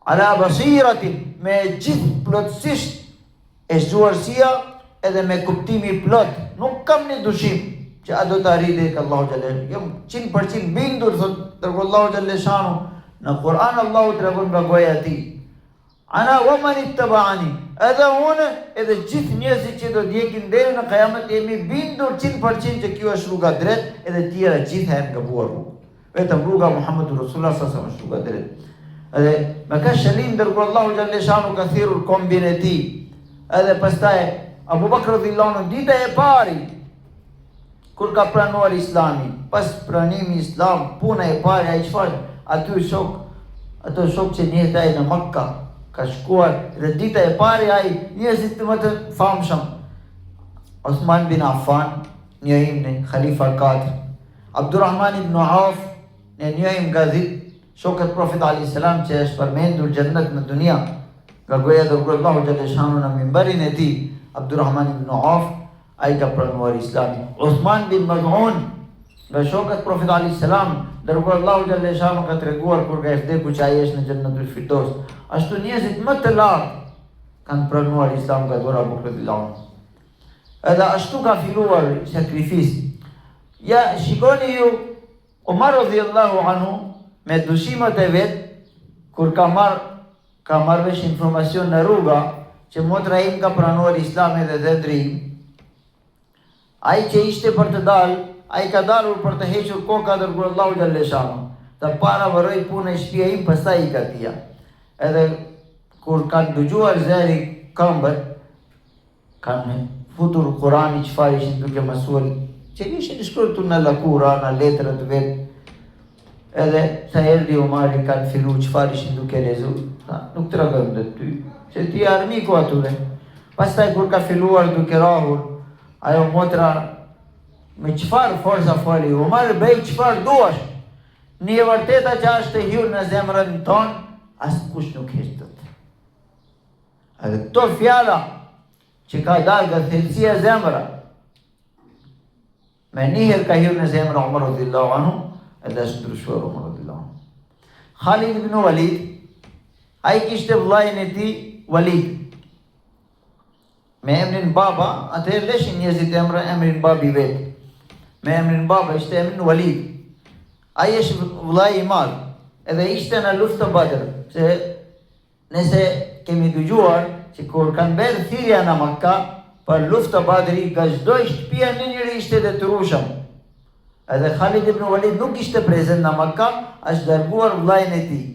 ala basiratin, me gjithë plotësisht e zgjuarësia edhe me kuptimi plot. Nuk kam një dushim që a do të arritë tek Allahu xhallahu. Jam 100% bindur, thot Allahu xhallahu shanu. Në Kur'an Allahu tregon nga goja e tij. Ana wa man ittaba'ani. Edhe unë edhe gjithë njerëzit që do të jekin deri në Kiamet jemi bindur 100% që kjo është rruga drejt, edhe tjera gjithë janë gabuar rrugë. Vetëm rruga Muhammedur Rasulullah sallallahu alaihi wasallam është rruga drejt. Edhe me ka shëllim dërguar Allahu xhallahu shanu ka thirrur kombin e tij. Edhe pastaj Abu Bakr radhiyallahu anhu dita e pari kur ka pranuar Islamin, pas pranimi Islam, puna e parë ai çfarë? Ato shok që njëjtë ai në Mekka ka shkuar dhe dita e parë ai njerëzit më të famshëm Osman bin Affan, njohim në Khalifa 4, Abdurrahman ibn Auf, ne njohim gazit shokët Profet alayhis salam që është përmendur xhennet në dunia. Nga goja dhe Allahu xhallahu shanu në mimbarin e tij, Abdurrahman ibn Auf, ai ka pranuar Islamin. Osman bin Maz'un, nga shokët Profet alayhis salam, dërguar Allahu xhallahu shanu ka treguar kur ka vdekur që ai është në xhennetul firdaus. Ashtu njerëzit më të lartë kanë pranuar Islam nga dora Abu Bakr radhiyallahu anhu. Edhe ashtu ka filluar sakrifisi. Ja shikoni ju Umar radhiyallahu anhu me dushimet e vet kur ka marrë vesh informacion në rruga që motra im ka pranuar Islamin dhe drejt. Ai që ishte për të dalë, ai ka dalur për të hequr koka dërguar Allahu xhallahu shanu. Të para vëroj punë e shtëpia im, pastaj i ka tia. Edhe kur kanë dëgjuar zëri këmbët, kanë futur Kurani çfarë ishin duke mësuar, që ishin shkruar në lakura, në letrat vet. Edhe sa erdhi Omari kanë filluar çfarë ishin duke lexuar. Nuk tregojmë të ty, që ti armiku atyre. Pastaj kur ka filluar duke rahur, ajo motra me çfarë forca foli, Omar bëj çfarë duash. Një e vërteta që është e hyrë në zemrën tonë, askush nuk heshtët. Edhe këto fjala që ka dalë nga thellësia e zemra, me njëherë ka hyrë në zemrën Umar radhiyallahu anhu, edhe është ndryshuar Umar radhiyallahu anhu. Khalid ibn Walid, ai kishte vllajën e tij Walid. Me emrin baba, atëherë leshin njerëzit emrin babi vet. Me emrin baba ishte emrin Walid. Ai është vllai i madh, edhe ishte në luftë të Badr, se nëse kemi dëgjuar që kur kanë bërë thirrja në Mekka për luftë të Badrit, nga çdo shtëpia në njëri ishte detyrueshëm. Edhe Khalid ibn Walid nuk ishte prezent në Mekka, është dërguar vllajën e tij.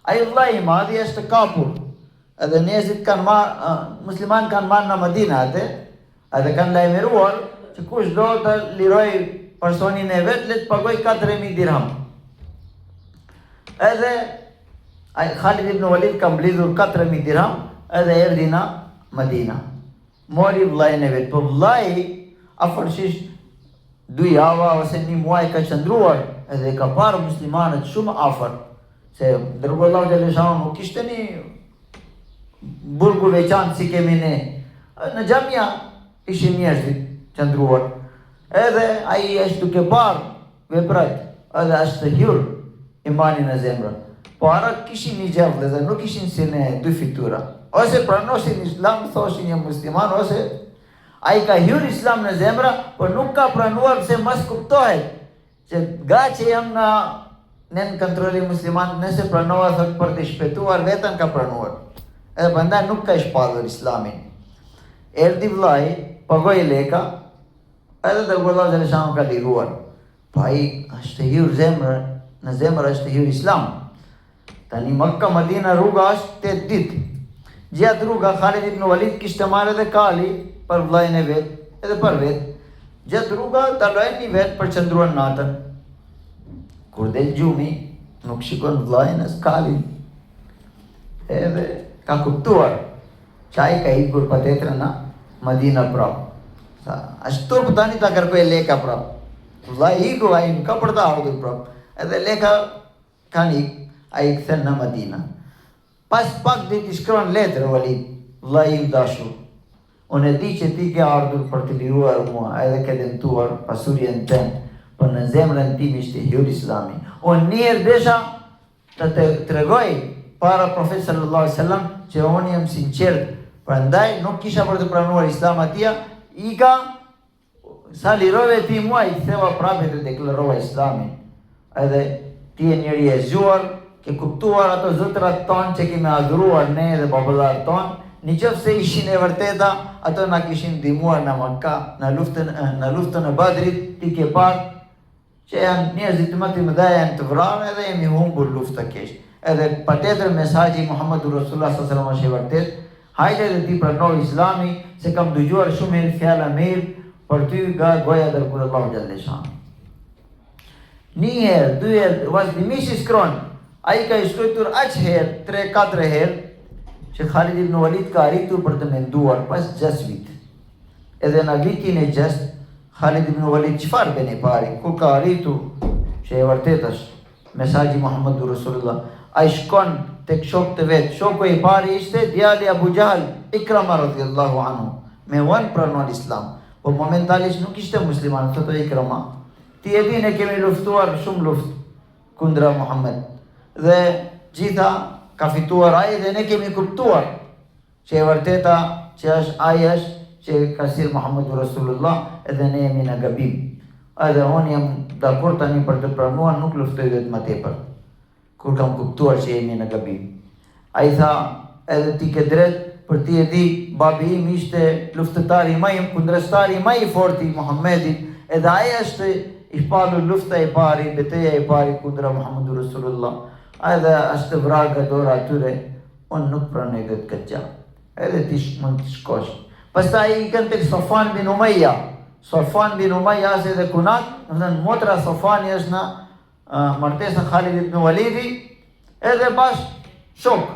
Ai vllai i madh është kapur. Edhe njerëzit musliman kanë marrë në Medinë atë, edhe kanë lajmëruar që kush do të liroj personin e vet, le të pagoj 4000 dirham. Edhe Khalid ibn Walid ka mblidhur 4000 dirham, edhe erdhi në Medinë. Mori vllajën e vet, po vllai afërsisht 2 java ose 1 muaj ka qëndruar, edhe ka parë muslimanët shumë afër, se dërguar Allahu xhallahu shanu nuk kishte një burgu veçantë si kemi ne. Në xhamia ishin njerëzit qëndruar. Edhe ai është duke parë veprat, edhe është hyrë imani në zemrë. Po ara kishin një gjallë dhe nuk ishin si ne 2 fitura. Ose pranosin Islam, thoshin një musliman, ose ai ka hyrë Islam në zemra, por nuk ka pranuar se mas kuptohet që ga që jam në kontrolin musliman, nëse pranohet thot për të shpëtuar vetën ka pranuar. Edhe prandaj nuk ka shpallur Islamin. Erdhi vllai, pagoi leka, edhe dërguar Allahu xhallahu shanu ka liruar. Po ai është hyrë zemrë, në zemrë është hyrë Islam. Tani Mekka Medina rruga është 8 ditë. Gjatë rruga Khalid ibn Walid kishte marrë edhe kali për vllajën e vet, edhe për vet. Gjatë rruga dalojnë një vet për qëndruar natën. Kur del gjumi, nuk shikon vllajën as kalin. Edhe ka kuptuar që ai ka ikur patjetër në Medina prapë. Ashtu po tani ta kërkoj leka prapë. Vllai iku ai nuk ka për ta ardhur prapë. Edhe leka kanë ik, ai kthen në Medina. Pas pak ditë i shkruan letër Walid, vllai im dashur. Unë e di që ti ke ardhur për të liruar mua, edhe ke dëmtuar pasurien tënde, por në zemrën tim ishte hyrë Islami. Unë njëherë desha të tregoj para Profetit sallallahu alaihi wasallam që unë jam sinqert, prandaj nuk kisha për të pranuar Islam atia, i ka sa lirove ti mua i theva prapë të deklarova Islamin. Edhe ti e njëri e zgjuar, ke kuptuar ato zotërat tonë që kemi adhuruar ne dhe baballar tonë, nëse ishin e vërteta, ato na kishin ndihmuar në Makka, në luftën e Badrit, ti ke parë që janë njerëzit më të mëdha janë të vrarë edhe jemi humbur luftë të keq. Edhe patjetër mesazhi Muhammedur Rasulullah sallallahu alaihi wasallam është i vërtet. Hajde dhe ti prano Islami, se kam dëgjuar shumë herë fjala mirë për ty nga goja e dërguar Allahu xhallahu xhallahu. Një herë, dy herë, vazhdimisht i shkron. Ai ka shkruar aq herë, 3-4 herë, që Khalid ibn Walid ka arritur për të menduar pas 6 vit. Edhe në vitin e 6, Khalid ibn Walid çfarë bën e pari? Kur ka arritur që e vërtet është mesazhi Muhammedur Rasulullah, ai shkon tek shokët e vet. Shoku i pari ishte djali Abu Jahl, Ikrama radhiyallahu anhu. Me wan pranon Islam, po momentalisht nuk ishte musliman, thotë Ikrama. Ti e di ne kemi luftuar shumë luftë kundra Muhammed. Dhe gjitha ka fituar ai dhe ne kemi kuptuar që e vërteta që është ai është që ka sjell Muhammedur Rasulullah edhe ne jemi në gabim. Edhe unë jam dakord tani për të pranuar, nuk luftoj vetëm më tepër. Kur kam kuptuar që jemi në gabim. Ai tha, edhe ti ke drejt, për ti e di, babi im ishte luftëtari më i kundërstari më i fortë i Muhammedit, edhe ai është i shpallur lufta e pari, betejë e pari kundra Muhammedur Rasulullah. Edhe është vrarë dora atyre, unë nuk pranoj vetë këtë gjë. Edhe ti mund të shkosh. Pastaj i kanë tek Safwan bin Umayya. Safwan bin Umayya është edhe kunat, domethënë motra Safwani është në martesa Khalid ibn Walidi, edhe bash shok.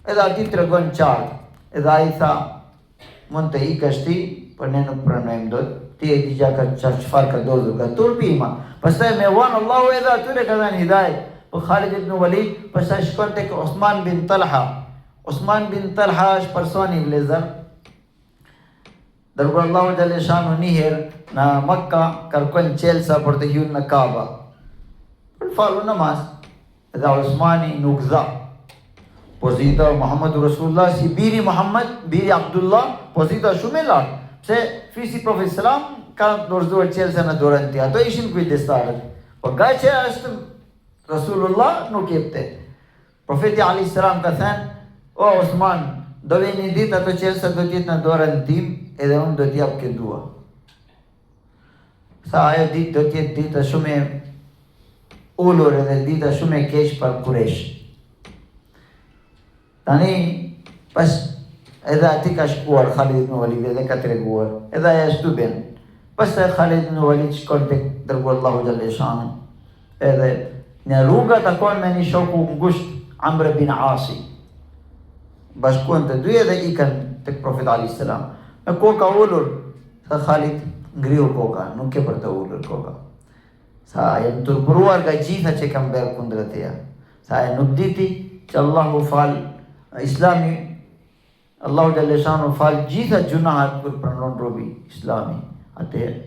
Edhe ati tregon qartë. Edhe ai tha, mund të ikësh ti, por ne nuk pranojmë dot. Ti e di gjaka çfarë ka ndodhur ka turpima. Pastaj me wan Allahu edhe atyre ka dhënë hidayet. Po Khalid ibn Walid pastaj shkon tek Osman bin Talha. Osman bin Talha është personi i vlezër. Dërguar Allahu xhallahu shanu një herë në Makka kërkon çelsa për të hyrë në Kaaba. Për falu namaz. Edhe Osmani nuk dha. Pozita Muhammedur Rasulullah si biri Muhammed, biri Abdullah, pozita shumë e lartë. Pse fisi Profeti sallam ka dorëzuar çelsa në dorën e tij. Ato ishin kujdestarët. Po nga që është Rasulullah nuk jepte. Profeti alayhis salam ka thënë, o Osman, do vini ditë ato çelsa do të jetë në dorën tim, edhe unë do t'i jap këtë dua. Sa ajo ditë do të jetë ditë shumë e ulur edhe ditë shumë e keq për Quraysh. Tani pas edhe ati ka shkuar Khalid ibn Walid edhe ka treguar, edhe ajo ashtu bën. Pastaj Khalid ibn Walid shkon tek dërguar Allahu xhallahu shanu. Edhe në rruga takon me një shoku ngusht, Amr bin Asi. Bashkuan të dy edhe ikën tek Profeti alayhis salam. Me koka ulur, sa Khalid ngriu koka, nuk e për të ulur koka. Sa jam turburuar nga gjitha që kam bërë kundra teja. Sa e nuk diti që Allahu fal Islami, Allahu xhallahu shanu fal gjitha gjunahet kur pranon robi Islami. Atëherë,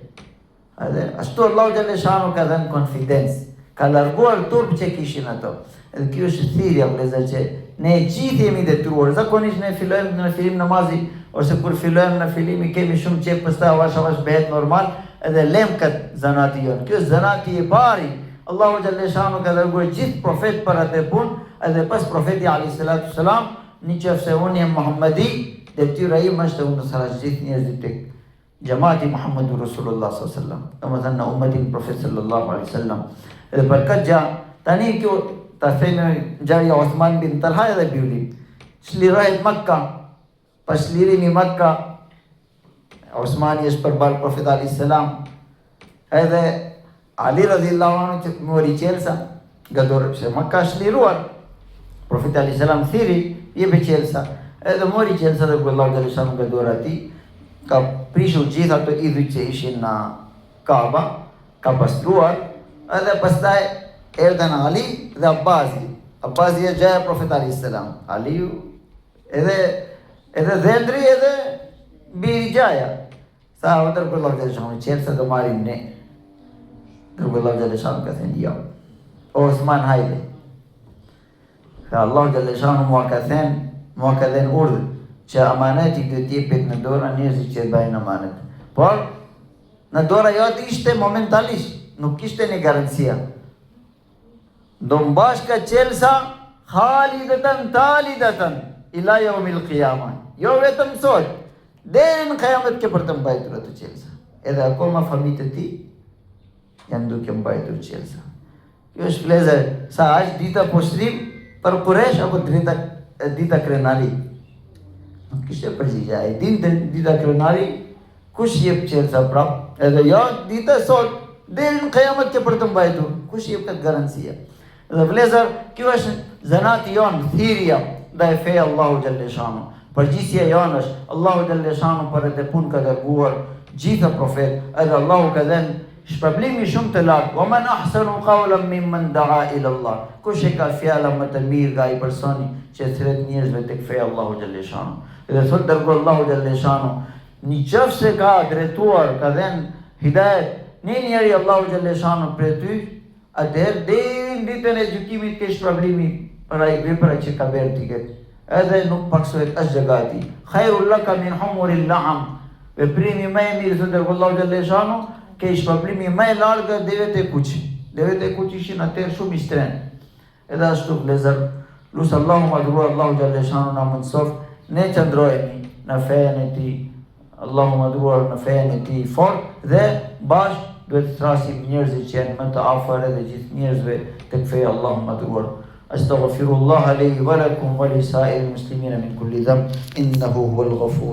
edhe ashtu Allahu xhallahu shanu ka dhënë konfidencë. Ka larguar turp që kishin ato. Edhe kjo është thirrja vëllezër që ne gjithë jemi detyruar. Zakonisht ne fillojmë në fillim namazi, ose kur fillojmë në fillim i kemi shumë qejf, pastaj avash bëhet normal, edhe lëm kët zanati jon. Kjo zanati i pari. Allahu xhallahu shanu ka larguar gjithë profet para të punë, edhe pas profeti alayhis salatu sallam, nëse unë jam Muhammedi, detyra ime është unë të saraj gjithë njerëzit tek Jamaati Muhammedur Rasulullah sallallahu alaihi wasallam. Domethënë në ummetin Profet sallallahu alaihi wasallam. Edhe për këtë gjë, tani kjo ta themi ngjarja Osman bin Talha edhe biuli. Çlirohet Makka. Pas lirimi Makka, Osmani është përballë Profetit alayhis salam. Edhe Ali radhiyallahu anhu që mori çelsa, gador se Makka është liruar. Profeti alayhis salam thiri, jep çelsa. Edhe mori çelsa dhe Allahu xhallahu shanu gador atij. Ka prishur gjithë ato idhujt që ishin në Kaaba, ka pastruar, edhe pastaj erdhen Ali dhe Abbazi. Abbazi e gjaja Profet alayhis salam. Aliu edhe dhëndri edhe biri gjaja. Sa o dërguar Allahu xhallahu shanu, çelsa do marrim ne. Dërguar Allahu xhallahu shanu ka thënë jo. O Osman hajde. Allah Gjallëshanu mua ka dhenë urdhë që amaneti do t'jepet në dora njerëzit që bajnë amanet. Por, në dora jote ishte momentalisht, nuk ishte një garancia. Do mbash ka qelsa, khalidatan talidatan, ila yawmil qiyama. Jo vetëm sot, deri në kiamet ke për të mbajtur atë qelsa. Edhe akoma familjet e ti janë duke mbajtur qelsa. Kjo është vlezër, sa është dita poshtrim për Quraysh apo dita krenari? Nuk kishte përgjigje. E dinte dita krenari, kush jep qelsa prap? Edhe jo, dita sot, deri në kiamet ke për të mbajtur. Kush jep këtë garancia? Dhe vlezër, kjo është zanati jonë, thirrja ndaj feja Allahu Gjallëshanu. Përgjigja jonë është, Allahu Gjallëshanu për e të punë ka dërguar gjitha profet, edhe Allahu ka dhenë shpërblimi shumë të lartë. Wa man ahsanu qawlan mimman da'a ila Allah. Kush e ka fjala më të mirë nga ai personi që thret njerëzve tek feja Allahu Gjallëshanu. Dhe thot dërguar Allahu Gjallëshanu, nëse ka drejtuar, ka dhënë hidayet një njeri Allahu Gjallëshanu për ty, atëherë deri në ditën e gjykimit ke shpërblimi për ai vepra që ka bërë ti këtë. Edhe nuk paksohet as gjegati. Khairul laka min humuril la'am. Veprimi më i mirë thotë Allahu Gjallëshanu, ke shpërblimi më i largë devet e kuq. Devet e kuq ishin atëherë shumë i shtrenjtë. Edhe ashtu vlezër, lusë Allahu madhruar Allahu Gjallëshanu na mundsof, ne qëndrojemi në fejen e tij. Allahu madhruar në fejen e tij fort dhe bashkë duhet të thrasim njerëzit që janë më të afër edhe gjithë njerëzve tek feja Allahu madhruar. Astaghfirullah li wa lakum wa li sa'iril muslimina min kulli dhanb innahu huwal ghafur.